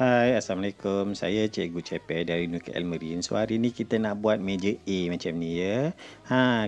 Hai, Assalamualaikum. Saya Chekgu Cheper dari UniKL. So hari ni kita nak buat meja A macam ni ya.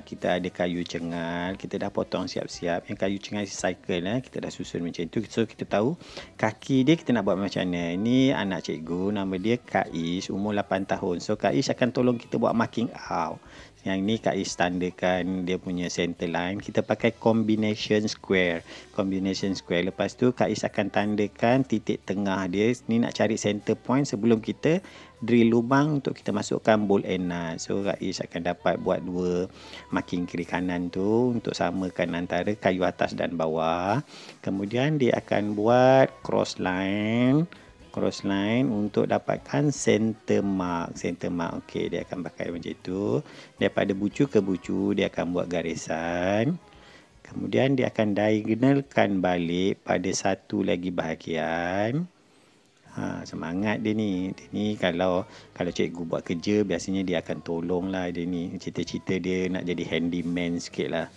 Kita ada kayu chengal, kita dah potong siap-siap. Yang kayu chengal cycle kita dah susun macam tu. So kita tahu kaki dia kita nak buat macam mana. Ini anak cikgu, nama dia Kak Is, umur 8 tahun. So Kak Is akan tolong kita buat marking out. Yang ni Kak Is tandakan dia punya center line. Kita pakai combination square. Combination square. Lepas tu Kak Is akan tandakan titik tengah dia. Ni nak cari center point sebelum kita drill lubang untuk kita masukkan bolt and nut. So Kak Is akan dapat buat dua marking kiri kanan tu untuk samakan antara kayu atas dan bawah. Kemudian dia akan buat cross line untuk dapatkan center mark. Okey, dia akan pakai macam tu. Daripada bucu ke bucu dia akan buat garisan. Kemudian dia akan diagonalkan balik pada satu lagi bahagian. Semangat dia ni. Dia ni kalau cikgu buat kerja biasanya dia akan tolong lah dia ni. Cita-cita dia nak jadi handyman sikit lah.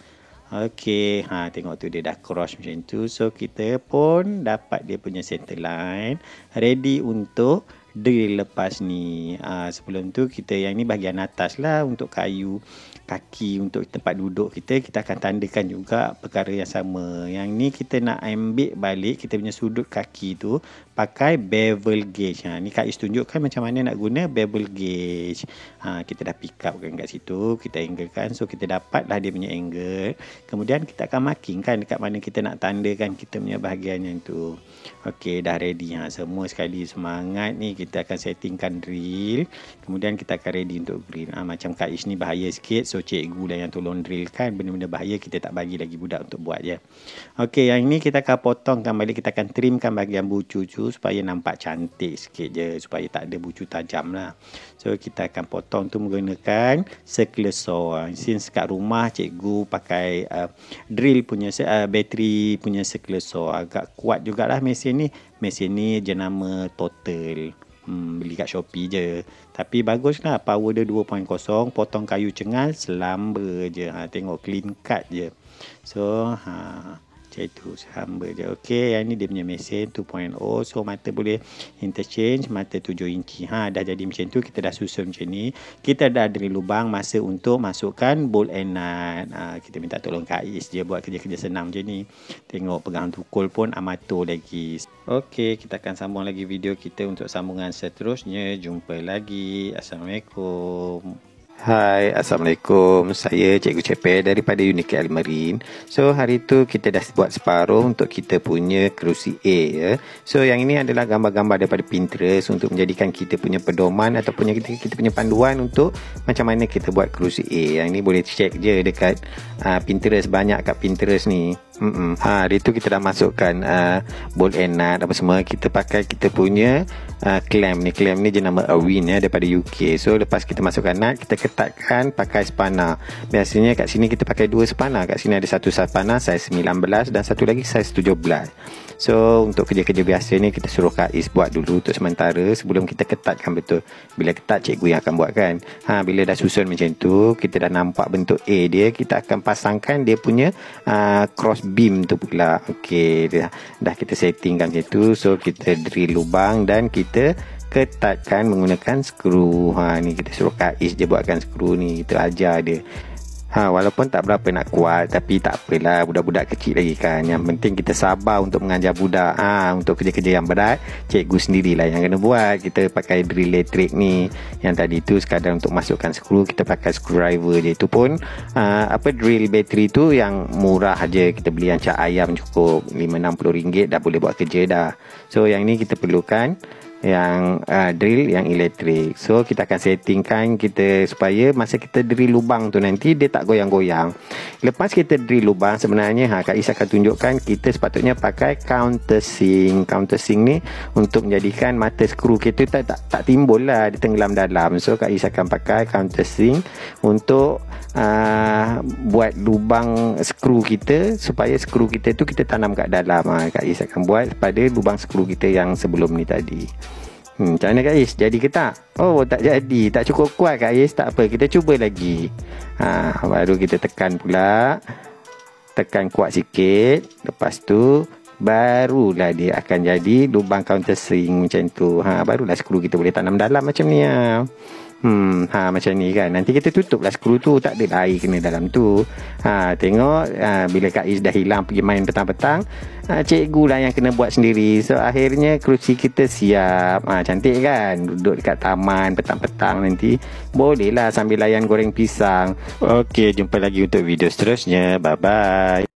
Okey, tengok tu dia dah cross macam tu. So kita pun dapat dia punya center line, ready untuk drill lepas ni. Sebelum tu kita yang ni bahagian atas lah untuk kayu kaki untuk tempat duduk kita akan tandakan juga perkara yang sama. Yang ni kita nak ambil balik kita punya sudut kaki tu pakai bevel gauge. Ni Kak Is tunjukkan macam mana nak guna bevel gauge. Kita dah pick up kan kat situ, kita anglekan. So kita dapatlah dia punya angle. Kemudian kita akan marking kan dekat mana kita nak tandakan kita punya bahagian yang tu. Okey, dah ready. Semua sekali semangat ni kita akan settingkan drill. Kemudian kita akan ready untuk drill. Macam Kak Is ni bahaya sikit. So cikgu lah yang tolong drill kan. Benda-benda bahaya kita tak bagi lagi budak untuk buat je. Okey, yang ni kita akan potongkan balik. Kita akan trimkan bahagian bucu tu supaya nampak cantik sikit je. Supaya tak ada bucu tajam lah. So kita akan potong tu menggunakan circular saw. Since kat rumah cikgu pakai drill punya bateri punya circular saw. Agak kuat jugalah mesin ni. Mesin ni jenama Total. Beli kat Shopee je. Tapi baguslah, power dia 2.0. Potong kayu chengal selamba je. Tengok clean cut je. So macam itu selamba je. Okey, yang ni dia punya mesin 2.0. So mata boleh interchange, mata 7 inci. Dah jadi macam tu, kita dah susun macam ni. Kita dah drill lubang, masa untuk masukkan bolt and nut. Kita minta tolong Kak Is, dia buat kerja-kerja senang macam ni. Tengok pegang tukul pun amatur lagi. Okey, kita akan sambung lagi video kita untuk sambungan seterusnya. Jumpa lagi. Assalamualaikum. Hai, Assalamualaikum. Saya Chekgu Cheper daripada UniKL. So hari tu kita dah buat separuh untuk kita punya kerusi A ya. So yang ini adalah gambar-gambar daripada Pinterest untuk menjadikan kita punya pedoman ataupun kita punya panduan untuk macam mana kita buat kerusi A. Yang ni boleh check je dekat Pinterest, banyak kat Pinterest ni. Hari tu kita dah masukkan bolt and nut apa semua. Kita pakai kita punya clamp ni jenama Awin ya, daripada UK. So lepas kita masukkan nut, kita ketatkan pakai spana. Biasanya kat sini kita pakai dua spana. Kat sini ada satu spana saiz 19 dan satu lagi saiz 17. So untuk kerja-kerja biasa ni kita suruh Kak Is buat dulu untuk sementara sebelum kita ketatkan betul. Bila ketat cikgu yang akan buat kan. Bila dah susun macam tu, kita dah nampak bentuk A dia, kita akan pasangkan dia punya cross beam tu pula. Okey, dah kita settingkan macam tu. So kita drill lubang dan kita ketatkan menggunakan skru. Ni kita suruh Kak Is je buatkan skru ni. Kita ajar dia. Walaupun tak berapa nak kuat, tapi tak apalah, budak-budak kecil lagi kan. Yang penting kita sabar untuk mengajar budak. Untuk kerja-kerja yang berat, cikgu sendirilah yang kena buat. Kita pakai drill elektrik ni. Yang tadi tu sekadar untuk masukkan skru, kita pakai screwdriver je. Itu pun drill bateri tu yang murah aja. Kita beli yang cat ayam cukup 5-60 ringgit dah boleh buat kerja dah. So yang ni kita perlukan yang drill yang elektrik. So kita akan settingkan kita supaya masa kita drill lubang tu nanti dia tak goyang-goyang. Lepas kita drill lubang sebenarnya Kak Is akan tunjukkan kita sepatutnya pakai countersink. Countersink ni untuk menjadikan mata skru kita tak timbul lah, dia tenggelam dalam. So Kak Is akan pakai countersink untuk buat lubang skru kita supaya skru kita tu kita tanam kat dalam. Kak Is akan buat pada lubang skru kita yang sebelum ni tadi. Macam mana Kak Is? Jadi ke tak? Oh, tak jadi. Tak cukup kuat Kak Is. Tak apa, kita cuba lagi. Baru kita tekan pula. Tekan kuat sikit. Lepas tu barulah dia akan jadi lubang counter sink macam tu. Barulah skru kita boleh tanam dalam macam ni. Macam ni kan. Nanti kita tutuplah skru tu, tak ada air kena dalam tu. Tengok bila Kak Is dah hilang pergi main petang-petang, cikgu lah yang kena buat sendiri. So akhirnya kerusi kita siap. Cantik kan, duduk dekat taman petang-petang nanti. Boleh lah sambil layan goreng pisang. Okey, jumpa lagi untuk video seterusnya. Bye bye.